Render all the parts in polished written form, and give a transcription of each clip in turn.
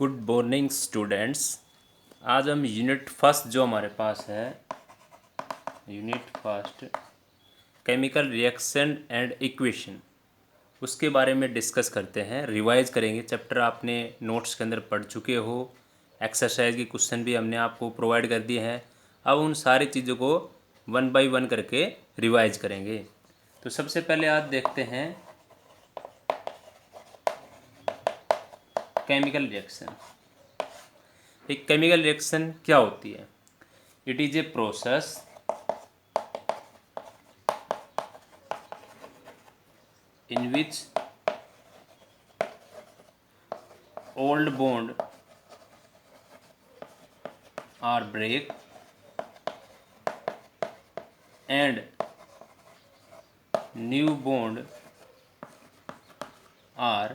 Good morning students. आज हम unit first जो हमारे पास है, unit first chemical reaction and equation, उसके बारे में डिस्कस करते हैं। रिवाइज करेंगे। चैप्टर आपने नोट्स के अंदर पढ़ चुके हो। एक्सरसाइज के क्वेश्चन भी हमने आपको प्रोवाइड कर दिए हैं। अब उन सारी चीज़ों को वन बाय वन करके रिवाइज करेंगे। तो सबसे पहले आज देखते हैं केमिकल रिएक्शन। एक केमिकल रिएक्शन क्या होती है? It is a process in which old bond are break and new bond are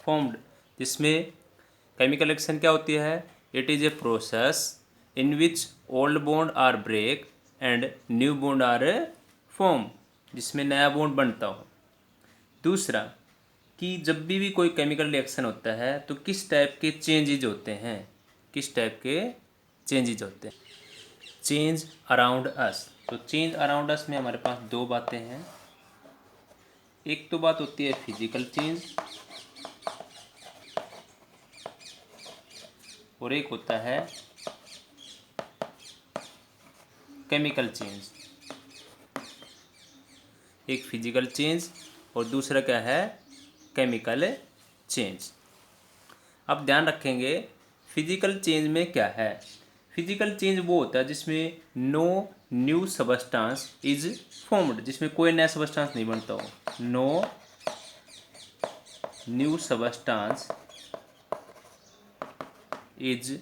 formed। जिसमें केमिकल रिएक्शन क्या होती है? It is a process in which old bond are break and new bond are form, जिसमें नया bond बनता हो। दूसरा कि जब भी कोई केमिकल रिएक्शन होता है तो किस टाइप के चेंजेज होते हैं, किस टाइप के चेंजेज होते हैं। Change around us. तो चेंज अराउंड अस में हमारे पास दो बातें हैं। एक तो बात होती है फिजिकल चेंज और एक होता है केमिकल चेंज। एक फिजिकल चेंज और दूसरा क्या है? Chemical change. अब ध्यान रखेंगे फिजिकल चेंज में क्या है। फिजिकल चेंज वो होता है जिसमें no new substance is formed, जिसमें कोई नया सबस्टांस नहीं बनता हो। No new substance is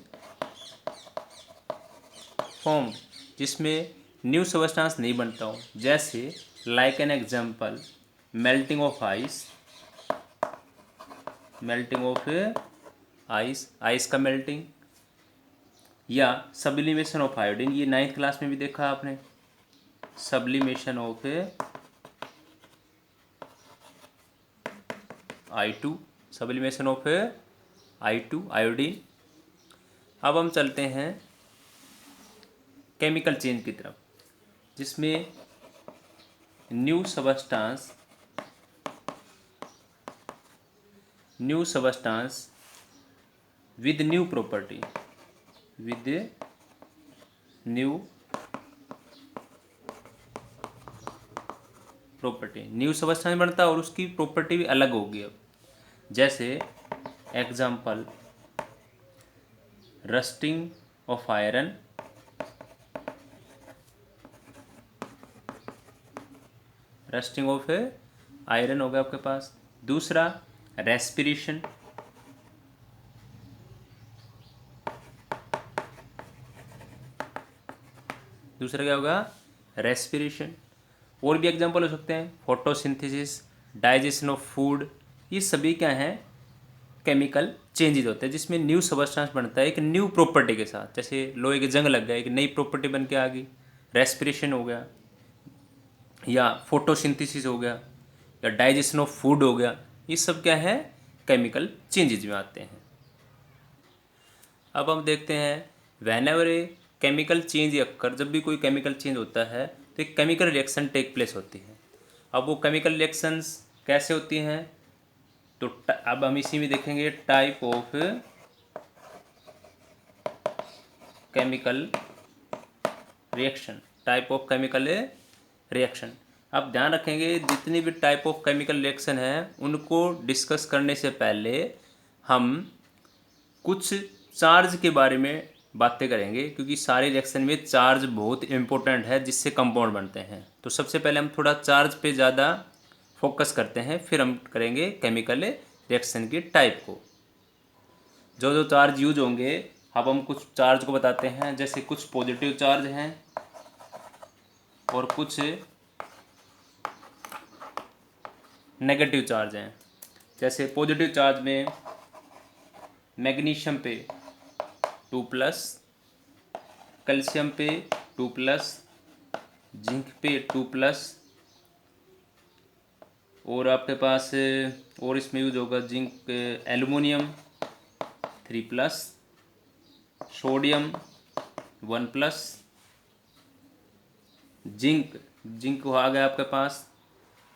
formed, जिसमें न्यू सबस्टांस नहीं बनता हो। जैसे like an example, melting of ice, melting of ice, ice का मेल्टिंग, या सब्लिमेशन ऑफ आयोडीन। ये 9th क्लास में भी देखा आपने, sublimation of I2, sublimation of I2 iodine. अब हम चलते हैं केमिकल चेंज की तरफ, जिसमें new substance with new property, with new property, new substance बनता है और उसकी प्रॉपर्टी भी अलग होगी। अब जैसे example, rusting of iron, rusting of iron हो गया आपके पास। दूसरा रेस्पिरेशन, दूसरा क्या होगा? रेस्पिरेशन। और भी एग्जांपल हो सकते हैं, फोटोसिंथेसिस, डाइजेशन ऑफ फूड। ये सभी क्या हैं? केमिकल चेंजेज होते हैं जिसमें न्यू सबस्टांस बनता है एक न्यू प्रॉपर्टी के साथ। जैसे लोहे के जंग लग गया, एक नई प्रॉपर्टी बन के आ गई, रेस्पिरेशन हो गया, या फोटोसिंथेसिस हो गया, या डाइजेशन ऑफ फूड हो गया। ये सब क्या है? केमिकल चेंजेज में आते हैं। अब हम देखते हैं when ever a chemical change occur, जब भी कोई केमिकल चेंज होता है तो एक केमिकल रिएक्शन टेक प्लेस होती है। अब वो केमिकल रिएक्शंस कैसे होती हैं? तो अब हम इसी में देखेंगे type of chemical reaction, type of chemical reaction. अब ध्यान रखेंगे जितनी भी टाइप ऑफ केमिकल रिएक्शन है उनको डिस्कस करने से पहले हम कुछ चार्ज के बारे में बातें करेंगे, क्योंकि सारे रिएक्शन में चार्ज बहुत इंपॉर्टेंट है जिससे कंपाउंड बनते हैं। तो सबसे पहले हम थोड़ा चार्ज पे ज़्यादा फोकस करते हैं, फिर हम करेंगे केमिकल रिएक्शन की टाइप को। जो जो चार्ज यूज होंगे, अब हम कुछ चार्ज को बताते हैं। जैसे कुछ पॉजिटिव चार्ज हैं और कुछ नेगेटिव चार्ज हैं। जैसे पॉजिटिव चार्ज में मैग्नीशियम पे 2+, कैल्शियम पे 2+, जिंक पे 2+, और आपके पास और इसमें यूज होगा zinc, aluminium 3+, sodium 1+, zinc zinc आ गया आपके पास,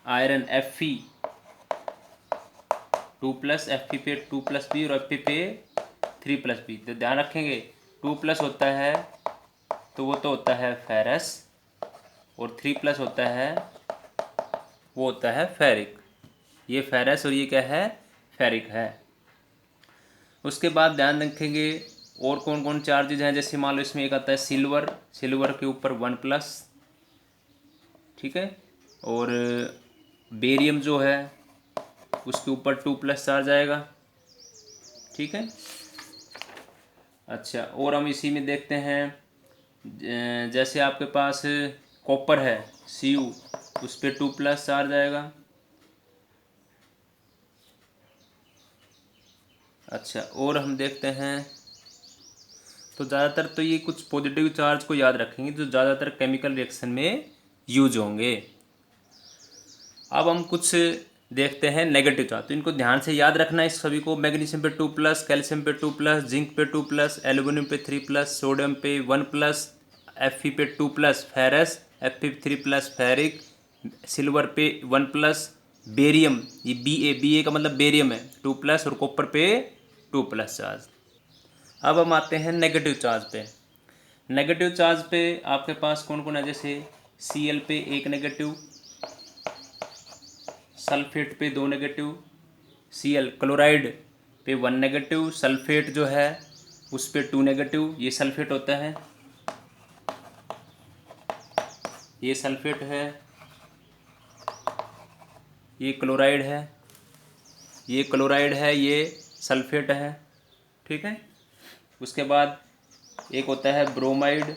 आयरन Fe 2+, Fe पे 2+B और Fe पे 3+B। तो ध्यान रखेंगे 2+ होता है तो वो तो होता है फेरस, और 3+ होता है वो होता है फेरिक। ये फेरस और ये क्या है, फेरिक है। उसके बाद ध्यान रखेंगे और कौन कौन चार्जेज हैं, जैसे मान लो इसमें एक आता है सिल्वर, सिल्वर के ऊपर 1+, ठीक है। और बेरियम जो है उसके ऊपर 2+ चार्ज आएगा, ठीक है। अच्छा, और हम इसी में देखते हैं जैसे आपके पास कॉपर है Cu, उस पर 2+ चार्ज आएगा। अच्छा, और हम देखते हैं तो ज़्यादातर तो ये कुछ पॉजिटिव चार्ज को याद रखेंगे जो ज़्यादातर केमिकल रिएक्शन में यूज होंगे। अब हम कुछ देखते हैं नेगेटिव चार्ज, तो इनको ध्यान से याद रखना है इस सभी को। मैग्नीशियम पे 2+, कैल्शियम पे 2+, जिंक पे 2+, एल्युमिनियम पे 3+, सोडियम पे 1+, Fe पे 2+, फेरस Fe 3+, फेरिक, सिल्वर पे 1+, बेरियम ये Ba का मतलब बेरियम है 2+, और कॉपर पे 2+ चार्ज। अब हम आते हैं नेगेटिव चार्ज पे। नेगेटिव चार्ज पे आपके पास कौन कौन है, जैसे Cl पे 1 नेगेटिव, सल्फेट पे 2 नेगेटिव, Cl क्लोराइड पे 1 नेगेटिव, सल्फेट जो है उस पे 2 नेगेटिव। ये सल्फेट होता है, ये सल्फेट है, ये क्लोराइड है, ये क्लोराइड है, ये सल्फेट है, ठीक है। उसके बाद एक होता है ब्रोमाइड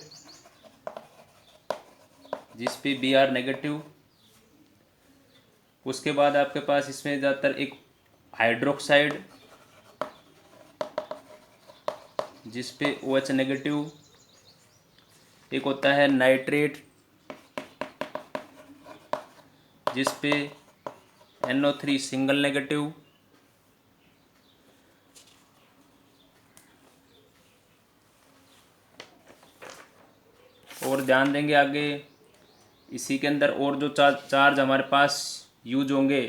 जिस पे Br नेगेटिव। उसके बाद आपके पास इसमें ज़्यादातर एक हाइड्रोक्साइड जिस पे OH नेगेटिव, एक होता है नाइट्रेट जिस पे NO3 सिंगल नेगेटिव, और ध्यान देंगे आगे इसी के अंदर और जो चार्ज हमारे पास यूज होंगे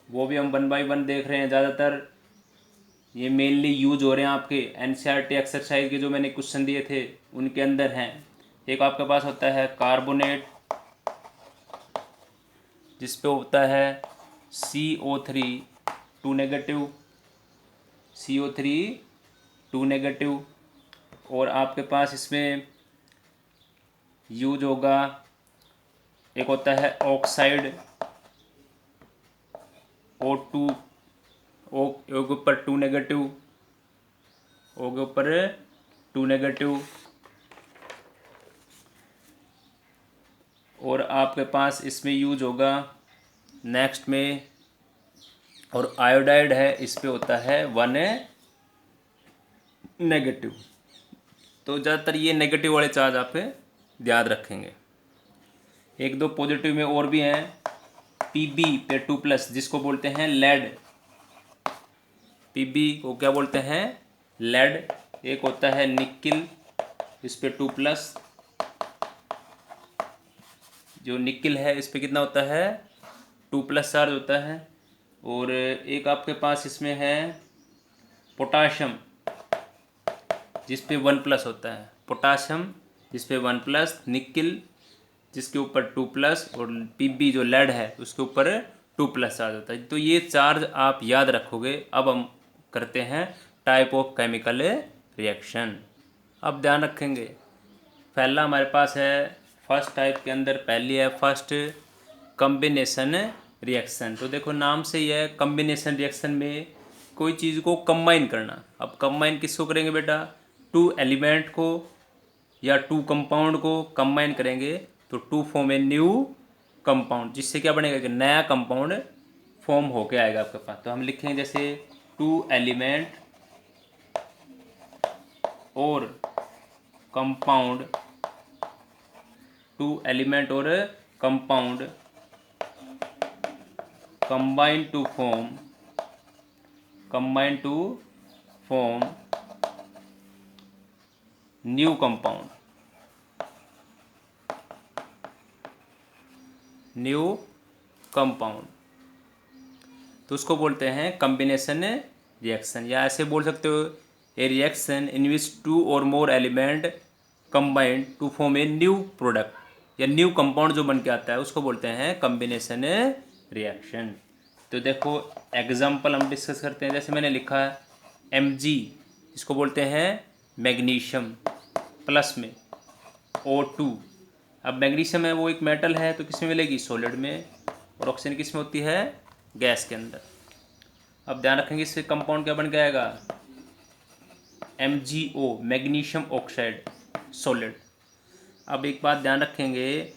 वो भी हम 1 बाय 1 देख रहे हैं। ज़्यादातर ये मेनली यूज हो रहे हैं आपके NCERT एक्सरसाइज के जो मैंने क्वेश्चन दिए थे उनके अंदर हैं। एक आपके पास होता है कार्बोनेट जिस पे होता है CO3 2 नेगेटिव, CO3 2 नेगेटिव। और आपके पास इसमें यूज होगा एक होता है ऑक्साइड O2, ओ के ऊपर 2 नेगेटिव, ओ के ऊपर 2 नेगेटिव। और आपके पास इसमें यूज होगा नेक्स्ट में, और आयोडाइड है इस पे होता है 1 नेगेटिव। तो ज़्यादातर ये नेगेटिव वाले चार्ज आप याद रखेंगे। एक दो पॉजिटिव में और भी हैं, Pb पे 2+ जिसको बोलते हैं लेड, Pb को क्या बोलते हैं, लेड। एक होता है निकिल इस पे 2+, जो निकिल है इस पे कितना होता है 2+ चार्ज होता है। और एक आपके पास इसमें है पोटाशियम जिस पे 1+ होता है, पोटाशियम जिस पे 1+, निकिल जिसके ऊपर 2+, और Pb जो लेड है उसके ऊपर 2+ चार्ज होता है। तो ये चार्ज आप याद रखोगे। अब हम करते हैं टाइप ऑफ केमिकल रिएक्शन। अब ध्यान रखेंगे पहला हमारे पास है फर्स्ट टाइप के अंदर पहली है फर्स्ट कम्बिनेशन रिएक्शन। तो देखो नाम से ही है, कम्बिनेशन रिएक्शन में कोई चीज़ को कंबाइन करना। अब कंबाइन किसको करेंगे बेटा, 2 एलिमेंट को या 2 कंपाउंड को कंबाइन करेंगे तो 2 फॉर्म ए न्यू कंपाउंड, जिससे क्या बनेगा कि नया कंपाउंड फॉर्म होके आएगा आपके पास। तो हम लिखेंगे जैसे 2 एलिमेंट और कंपाउंड, 2 एलिमेंट और compound combine to form new compound, तो उसको बोलते हैं कॉम्बिनेशन रिएक्शन, या ऐसे बोल सकते हो ए रिएक्शन इन विच टू और more element combined to form a new product, या न्यू कंपाउंड जो बन के आता है उसको बोलते हैं कॉम्बिनेशन रिएक्शन। तो देखो एग्जांपल हम डिस्कस करते हैं। जैसे मैंने लिखा है Mg, इसको बोलते हैं मैग्नीशियम प्लस में O2। अब मैग्नीशियम है वो एक मेटल है, तो किस में मिलेगी, सॉलिड में, और ऑक्सीजन किस में होती है, गैस के अंदर। अब ध्यान रखेंगे इससे कंपाउंड क्या बन जाएगा, MgO, मैग्नीशियम ऑक्साइड सॉलिड। अब एक बात ध्यान रखेंगे,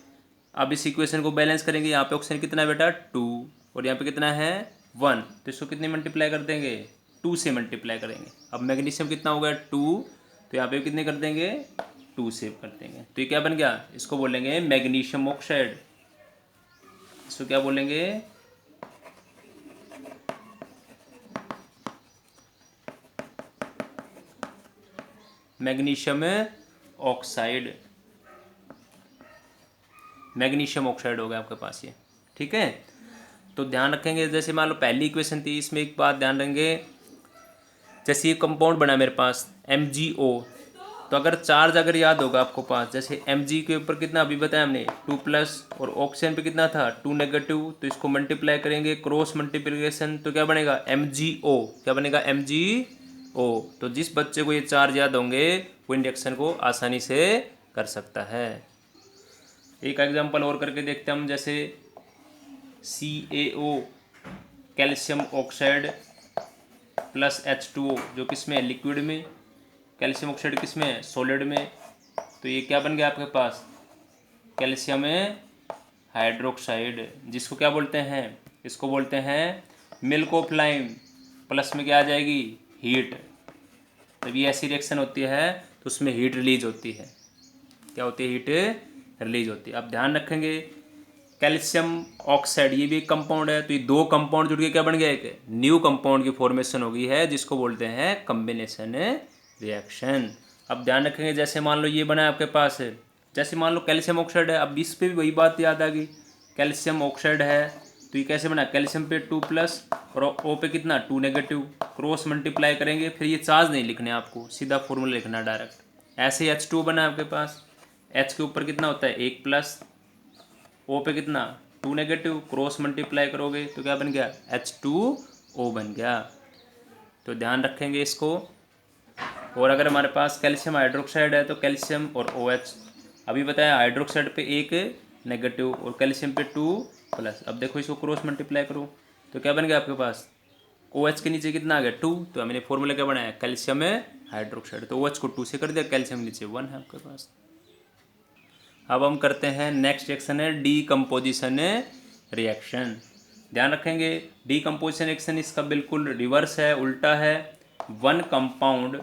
अब इस इक्वेशन को बैलेंस करेंगे, यहाँ पे ऑक्सीजन कितना है बेटा 2, और यहाँ पे कितना है 1, तो इसको कितने मल्टीप्लाई कर देंगे, 2 से मल्टीप्लाई करेंगे। अब मैग्नीशियम कितना हो गया 2, तो यहाँ पे कितने कर देंगे 2 से कर देंगे, तो ये क्या बन गया, इसको बोलेंगे मैग्नीशियम ऑक्साइड। इसको क्या बोलेंगे, मैग्नीशियम ऑक्साइड। मैग्नीशियम ऑक्साइड हो गया आपके पास ये, ठीक है। तो ध्यान रखेंगे, जैसे मान लो पहली इक्वेशन थी, इसमें एक बात ध्यान रखेंगे, जैसे ये कंपाउंड बना मेरे पास MgO, तो अगर चार्ज अगर याद होगा आपको पास, जैसे Mg के ऊपर कितना अभी बताया हमने 2+, और ऑक्सीजन पे कितना था 2-, तो इसको मल्टीप्लाई करेंगे, क्रॉस मल्टीप्लिकेशन, तो क्या बनेगा MgO, क्या बनेगा MgO। तो जिस बच्चे को ये चार्ज याद होंगे वो इन रिएक्शन को आसानी से कर सकता है। एक एग्जांपल और करके देखते हैं हम, जैसे CaO, calcium oxide plus H2O, जो किस में है, लिक्विड में, कैल्शियम ऑक्साइड किस में है, सॉलिड में, तो ये क्या बन गया आपके पास, कैल्शियम हाइड्रोक्साइड, जिसको क्या बोलते हैं, इसको बोलते हैं मिल्क ऑफ लाइम, प्लस में क्या आ जाएगी, हीट। तब ये ऐसी रिएक्शन होती है तो उसमें हीट रिलीज होती है, क्या होती है, हीट रिलीज होती है। अब ध्यान रखेंगे कैल्शियम ऑक्साइड ये भी एक कंपाउंड है, तो ये दो कंपाउंड जुड़ के क्या बन गया, एक न्यू कंपाउंड की फॉर्मेशन हो गई है, जिसको बोलते हैं कॉम्बिनेशन रिएक्शन। अब ध्यान रखेंगे, जैसे मान लो ये बना है आपके पास है, जैसे मान लो कैल्शियम ऑक्साइड है, अब इस पे भी वही बात याद आ गई, कैल्शियम ऑक्साइड है तो ये कैसे बना, कैल्शियम पे 2+ और O पे कितना 2-, क्रॉस मल्टीप्लाई करेंगे, फिर ये चार्ज नहीं लिखने आपको, सीधा फॉर्मूला लिखना डायरेक्ट। ऐसे ही H2 बना है आपके पास, H के ऊपर कितना होता है 1+, O पे कितना 2-, क्रॉस मल्टीप्लाई करोगे तो क्या बन गया H2O बन गया। तो ध्यान रखेंगे इसको। और अगर हमारे पास कैल्शियम हाइड्रोक्साइड है तो कैल्शियम और OH, अभी बताया हाइड्रोक्साइड पे 1- और कैल्शियम पे 2+। अब देखो इसको क्रॉस मल्टीप्लाई करो तो क्या बन गया आपके पास, OH के नीचे कितना आ गया 2, तो हमने फॉर्मूला क्या बनाया, कैल्शियम हाइड्रोक्साइड, तो OH को 2 से कर दिया, कैल्शियम नीचे 1 है आपके पास। अब हम करते हैं नेक्स्ट रिएक्शन है डीकम्पोजिशन रिएक्शन। ध्यान रखेंगे डीकम्पोजिशन रिएक्शन इसका बिल्कुल रिवर्स है, उल्टा है। One compound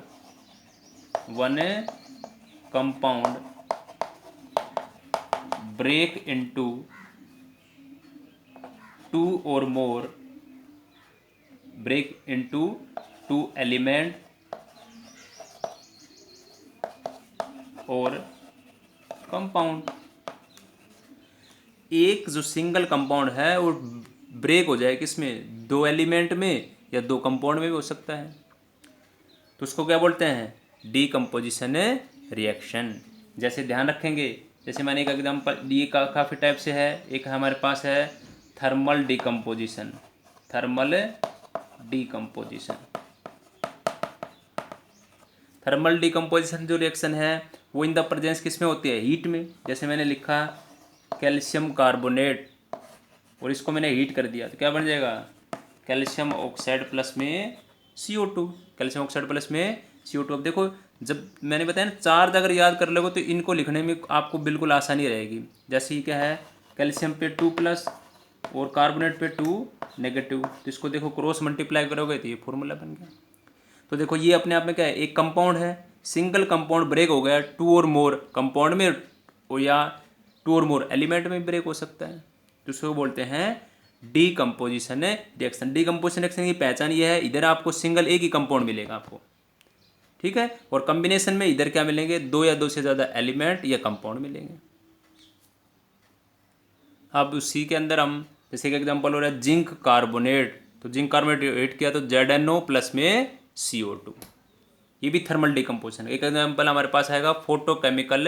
break into 2 or more, break into 2 element और कंपाउंड। एक जो सिंगल कंपाउंड है वो ब्रेक हो जाए किसमें, 2 एलिमेंट में या 2 कंपाउंड में भी हो सकता है, तो उसको क्या बोलते हैं डीकम्पोजिशन रिएक्शन। जैसे ध्यान रखेंगे, जैसे मैंने एक एग्जांपल डी का काफ़ी टाइप से है, एक हमारे पास है थर्मल डीकम्पोजिशन। थर्मल डीकम्पोजिशन जो रिएक्शन है वो इन द प्रेजेंस किस में होती है, हीट में। जैसे मैंने लिखा कैल्शियम कार्बोनेट और इसको मैंने हीट कर दिया तो क्या बन जाएगा, कैल्शियम ऑक्साइड प्लस में CO2, कैल्शियम ऑक्साइड प्लस में CO2। अब देखो जब मैंने बताया ना चार्ज अगर याद कर लोगे तो इनको लिखने में आपको बिल्कुल आसानी रहेगी। जैसे ये क्या है, कैल्शियम पे 2+ और कार्बोनेट पे 2-, तो इसको देखो क्रॉस मल्टीप्लाई करोगे तो ये फॉर्मूला बन गया। तो देखो ये अपने आप में क्या है, एक कंपाउंड है, सिंगल कंपाउंड ब्रेक हो गया 2 और मोर कंपाउंड में, या 2 और मोर एलिमेंट में ब्रेक हो सकता है, तो इसको बोलते हैं डीकम्पोजिशन रिएक्शन। डीकम्पोजिशन रिएक्शन की पहचान ये है, इधर आपको सिंगल एक ही कंपाउंड मिलेगा आपको, ठीक है, और कॉम्बिनेशन में इधर क्या मिलेंगे, दो या दो से ज़्यादा एलिमेंट या कंपाउंड मिलेंगे। अब उसी के अंदर हम जैसे कि एग्जांपल हो रहा है जिंक कार्बोनेट, तो जिंक कार्बोनेट ऐड किया तो ZnO प्लस में CO2, ये भी थर्मल डीकम्पोजिशन। एक एग्जांपल हमारे पास आएगा फोटोकेमिकल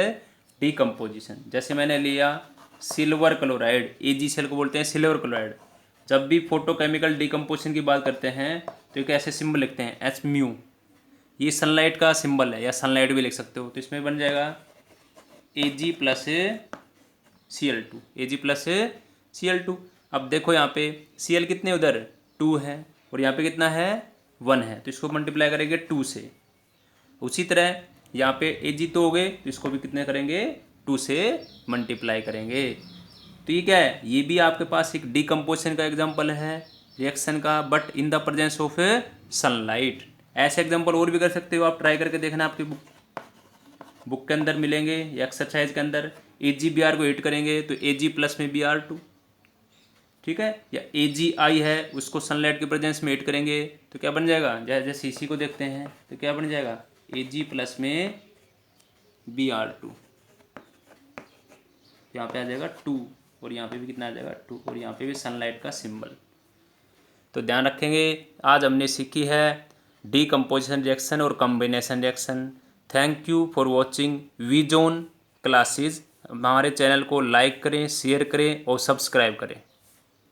डीकम्पोजिशन। जैसे मैंने लिया सिल्वर क्लोराइड, AgCl को बोलते हैं सिल्वर क्लोराइड। जब भी फोटोकेमिकल डीकम्पोजिशन की बात करते हैं तो एक ऐसे सिंबल लिखते हैं H μ, ये सनलाइट का सिंबल है, या सनलाइट भी लिख सकते हो। तो इसमें बन जाएगा Ag plus Cl2, Ag plus Cl2। अब देखो यहाँ पे Cl कितने उधर 2 है और यहाँ पे कितना है 1 है, तो इसको मल्टीप्लाई करेंगे 2 से। उसी तरह यहाँ पे Ag तो हो गए, तो इसको भी कितने करेंगे 2 से मल्टीप्लाई करेंगे। तो ये क्या है, ये भी आपके पास एक डीकम्पोजिशन का एग्जाम्पल है रिएक्शन का, but in the presence of sunlight. ऐसे एग्जाम्पल और भी कर सकते हो आप, ट्राई करके देखना, आपकी बुक के अंदर मिलेंगे या एक्सरसाइज के अंदर। AgBr को ऐड करेंगे तो Ag प्लस में Br2, ठीक है, या AgI है उसको सनलाइट के प्रेजेंस में ऐड करेंगे तो क्या बन जाएगा, जैसे इसी को देखते हैं तो क्या बन जाएगा Ag प्लस में Br2, यहाँ पे आ जाएगा 2 और यहाँ पे भी कितना आ जाएगा 2 और यहाँ पे भी सनलाइट का सिंबल। तो ध्यान रखेंगे, आज हमने सीखी है डीकम्पोजिशन रिएक्शन और combination reaction. Thank you for watching vision classes. हमारे चैनल को लाइक करें, शेयर करें और सब्सक्राइब करें।